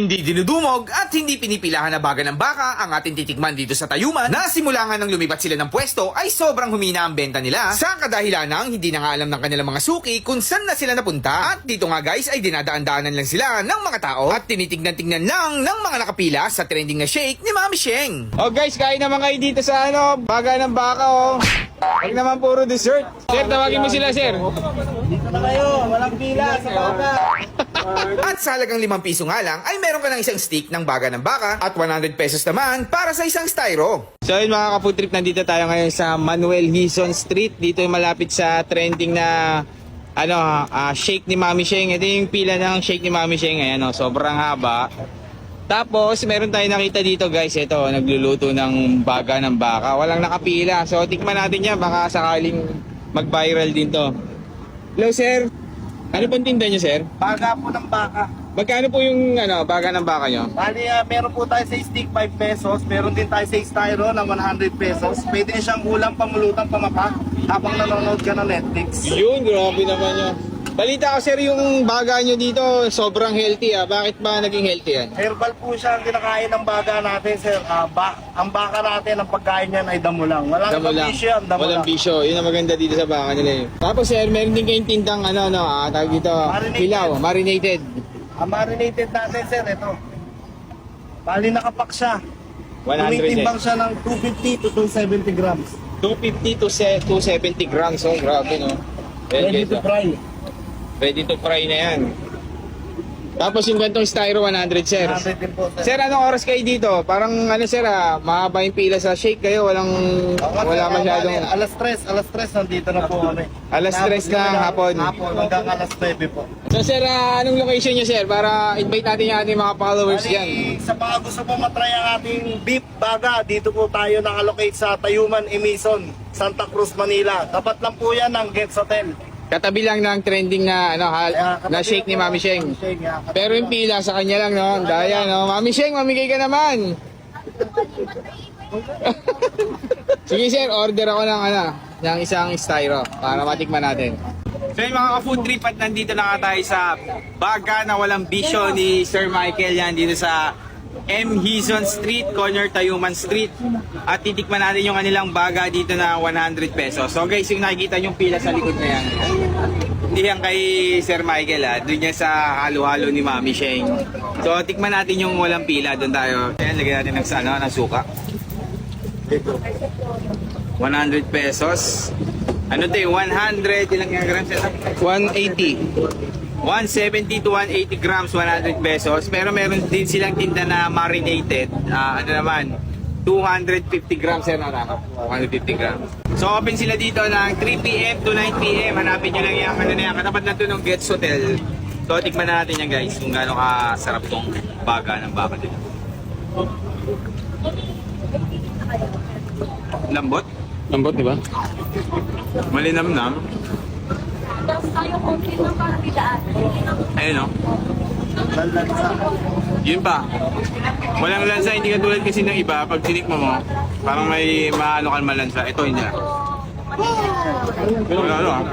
Hindi dinudumog at hindi pinipilahan na baga ng baka ang ating titikman dito sa Tayuman na simula nga nang lumipat sila ng pwesto ay sobrang humina ang benta nila sa kadahilan ng hindi na nga alam ng kanilang mga suki kung saan na sila napunta. At dito nga guys ay dinadaan-daanan lang sila ng mga tao at tinitignan-tignan lang ng mga nakapila sa trending na shake ni Mami Sheng. Oh guys, kain naman kayo dito sa baga ng baka Huwag naman puro dessert. Sir, tawagin mo sila sir. Dito na kayo, walang pila sa baka. At sa halagang 5 piso nga lang ay meron ka ng isang stick ng baga ng baka at 100 pesos naman para sa isang styro. So yun mga ka-food trip, nandito tayo ngayon sa Manuel Hizon Street. Dito yung malapit sa trending na shake ni Mami Sheng. Ito yung pila ng shake ni Mami Sheng. Ayan, sobrang haba. Tapos meron tayo nakita dito guys, ito nagluluto ng baga ng baka. Walang nakapila. So tikman natin yan, baka sakaling mag-viral din to. Hello sir. Ano pong tinda nyo sir? Baga po ng baka. Magkano po yung baga ng baka nyo? Bali, meron po tayo sa stick 5 pesos. Meron din tayo sa styro na 100 pesos. Pwede na siyang ulam, pamulutan, pamapak habang nanonood ka ng Netflix. Yun, grabe naman yun. Balita ko sir, yung baga nyo dito sobrang healthy Bakit ba naging healthy yan? Herbal po siya ang kinakain ng baga natin, sir. Ang baka natin, ang pagkain niyan ay damo lang. Walang bisyo yan, damo Walang lang. bisyo. Yun ang maganda dito sa baka nila. Tapos sir, meron din kayong tindang tawag dito, Marinated. pilaw, marinated. Ang marinated natin, sir, ito. Bali nakapak siya. 100 Tumitimbang siya ng 250 to 270 grams. 250 to 270 grams. So, grabe no. Ready to fry. Ready to fry na yan. Tapos yung gantong styro 100 sir. 100 din po, sir. Sir, anong oras kayo dito? Parang sir mahaba yung pila sa shake kayo. Wala masyadong... Alas 3 nandito na po kami. Alas 3 ng hapon. Hanggang alas 9 po. So sir, anong location nyo sir? Para invite natin yung ating mga followers dyan. Sa mga gusto po matry ang ating beef baga, dito po tayo nakalocate sa Tayuman, Emison, Santa Cruz, Manila. Tapat lang po yan ng Gets Hotel. Katabi lang ng trending na na shake ni Mami Sheng. Pero yung pila sa kanya lang no. Daya no. Mami Sheng, mamigay ka naman. Sige sir, order ako ng isang styro para matikman natin. So yung mga ka-food trip at nandito na tayo sa baga na walang bisyo ni Sir Michael yan dito sa M. Hizon Street, corner Tayuman Street. At titikman natin yung kanilang baga dito na 100 pesos. So guys, yung nakikita yung pila sa likod na yan. Hindi yan kay Sir Michael doon yan sa halo-halo ni Mami Sheng. So tikman natin yung walang pila, doon tayo. Ayan, lagyan natin ng suka. 100 pesos. Ano to yung 100, ilang grams? 180. 170 to 180 grams, 100 pesos. Pero meron din silang tinda na marinated. 250 grams yan 150 grams. So open sila dito ng 3 PM to 9 PM. Hanapin nyo lang yung katapat na ito ng Gets Hotel. So tikman na natin yan guys kung gaano kasarap tong baga ng baka nila. Lambot? Lambot, di ba? Malinamnam. Ayun o. Yun pa. Walang lansa, hindi katulad kasi ng iba. Pag sinikmo mo, parang may maano kan malansa. Ito hindi na. Wala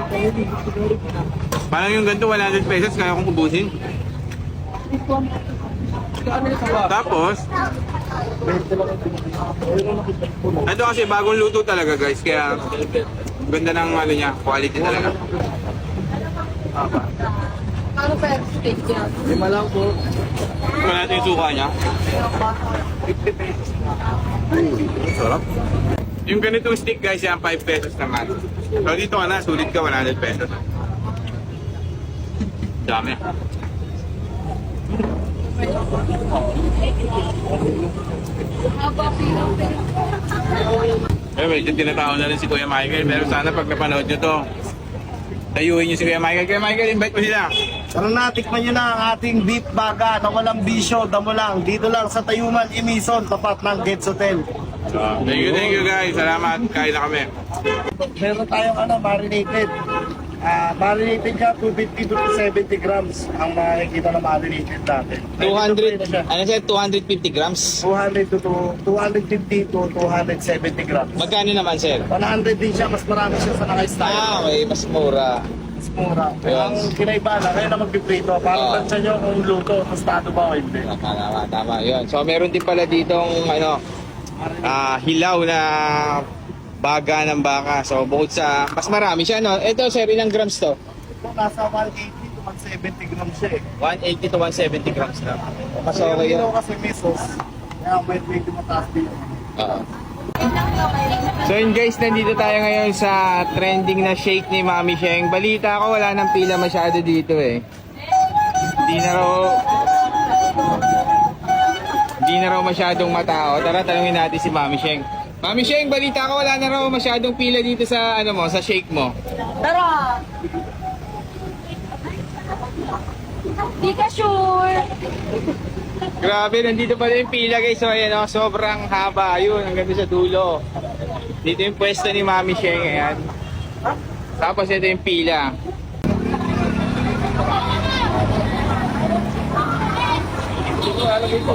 Parang yung ganito 100 pesos kaya kong ubusin. Tapos ito kasi bagong luto talaga guys. Kaya ganda ng niya, quality talaga. Ano pa yung steak yan? 5 lang po. Ito natin yung suka niya. 50 pesos. Sarap. Yung ganitong stick guys, yan 5 pesos naman. So dito ka na, sulit ka 100 pesos. Dami. Medyo tinatawag na rin si Kuya Michael. Pero sana pag napanood nyo to, tayuin nyo si Kuya Michael. Kuya Michael, invite mo sila. Tara na, tikman nyo na ang ating beef baga na walang bisyo, damo lang. Dito lang sa Tayuman, Emison, tapat ng Gets Hotel. Thank you guys. Salamat. Kain na kami. Meron tayong marinated. Marinated siya, 250 to 270 grams ang makikita na marinated natin. 200, ano siya, 250 grams? 200 to 250 to 270 grams. Magkano naman, sir? 100 din siya, mas marami siya sa naka-style. Okay, mas mura. Mas mura. Ayun. Ang kinaiba na, kayo na magpiprito. Para Oo. tansya nyo kung luto, tostado ba o hindi. Tama. Yun. So, meron din pala ditong, hilaw na baga ng baka. So, bukod sa, mas marami siya, no? Ito, sir, ilang grams to? Ito nasa 180 to 170 grams siya eh. 180 to 170 grams na. Mas Yung okay yun. ilaw kasi mesos, kaya medyo mataas din. Oo. So yun guys, nandito tayo ngayon sa trending na shake ni Mami Sheng. Balita ko wala nang pila masyado dito eh. Hindi na raw masyadong matao. Tara, tanungin natin si Mami Sheng. Mami Sheng, balita ko wala na raw masyadong pila dito sa sa shake mo. Tara! Di ka sure. Grabe, nandito pala yung pila guys. So ayan sobrang haba. Ayun, hanggang doon sa dulo. Dito yung pwesto ni Mami Sheng, ayan. Tapos ito yung pila. Ito, alam ito.